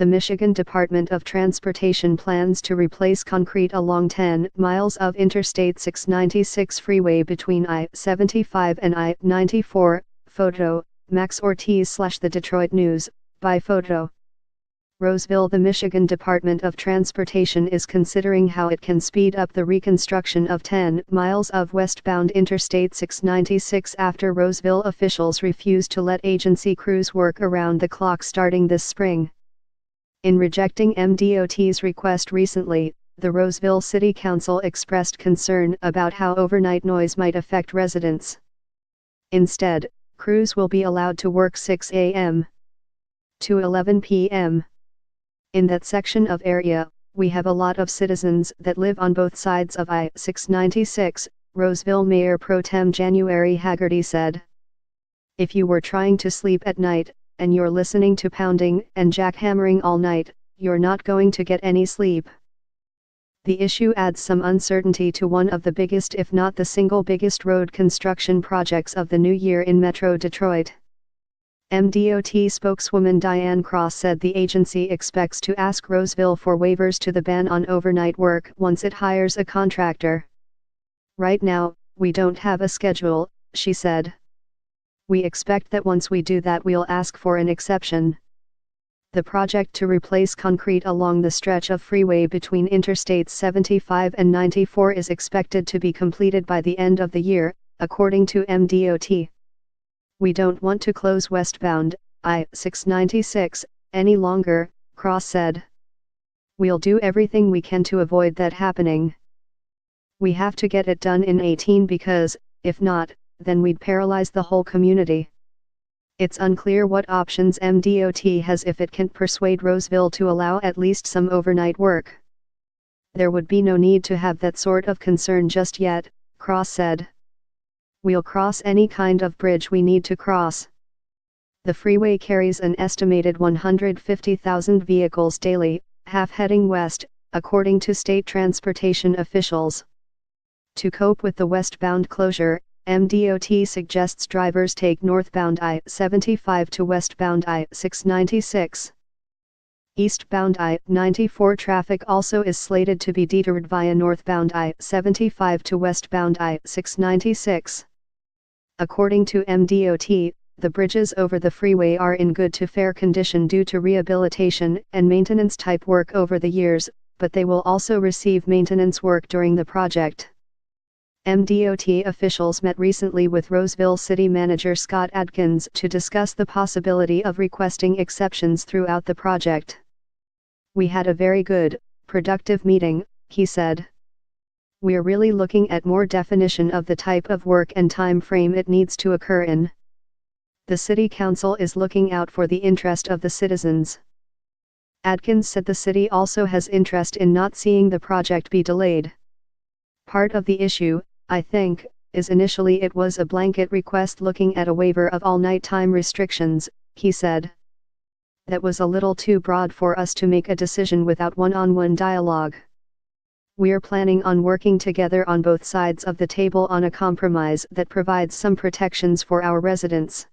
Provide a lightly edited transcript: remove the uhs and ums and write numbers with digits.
the Michigan Department of Transportation plans to replace concrete along 10 miles of Interstate 696 freeway between I-75 and I-94. Photo, Max Ortiz / The Detroit News, by photo. Roseville. The Michigan Department of Transportation is considering how it can speed up the reconstruction of 10 miles of westbound Interstate 696 after Roseville officials refused to let agency crews work around the clock starting this spring. In rejecting MDOT's request recently, the Roseville City Council expressed concern about how overnight noise might affect residents. Instead, crews will be allowed to work 6 a.m. to 11 p.m. In that section of area, we have a lot of citizens that live on both sides of I-696, Roseville Mayor Pro Tem January Haggerty said. If you were trying to sleep at night, and you're listening to pounding and jackhammering all night, you're not going to get any sleep. The issue adds some uncertainty to one of the biggest, if not the single biggest, road construction projects of the new year in Metro Detroit. MDOT spokeswoman Diane Cross said the agency expects to ask Roseville for waivers to the ban on overnight work once it hires a contractor. Right now, we don't have a schedule, she said. We expect that once we do that we'll ask for an exception. The project to replace concrete along the stretch of freeway between Interstates 75 and 94 is expected to be completed by the end of the year, according to MDOT. We don't want to close westbound I-696 any longer, Cross said. We'll do everything we can to avoid that happening. We have to get it done in 18 because, if not, then we'd paralyze the whole community. It's unclear what options MDOT has if it can't persuade Roseville to allow at least some overnight work. There would be no need to have that sort of concern just yet, Cross said. We'll cross any kind of bridge we need to cross. The freeway carries an estimated 150,000 vehicles daily, half heading west, according to state transportation officials. To cope with the westbound closure, MDOT suggests drivers take northbound I-75 to westbound I-696. Eastbound I-94 traffic also is slated to be detoured via northbound I-75 to westbound I-696. According to MDOT, the bridges over the freeway are in good to fair condition due to rehabilitation and maintenance type work over the years, but they will also receive maintenance work during the project. MDOT officials met recently with Roseville City Manager Scott Adkins to discuss the possibility of requesting exceptions throughout the project. We had a very good, productive meeting, he said. We're really looking at more definition of the type of work and time frame it needs to occur in. The City Council is looking out for the interest of the citizens. Adkins said the city also has interest in not seeing the project be delayed. Part of the issue, I think, is initially it was a blanket request looking at a waiver of all nighttime restrictions, he said. That was a little too broad for us to make a decision without one-on-one dialogue. We're planning on working together on both sides of the table on a compromise that provides some protections for our residents.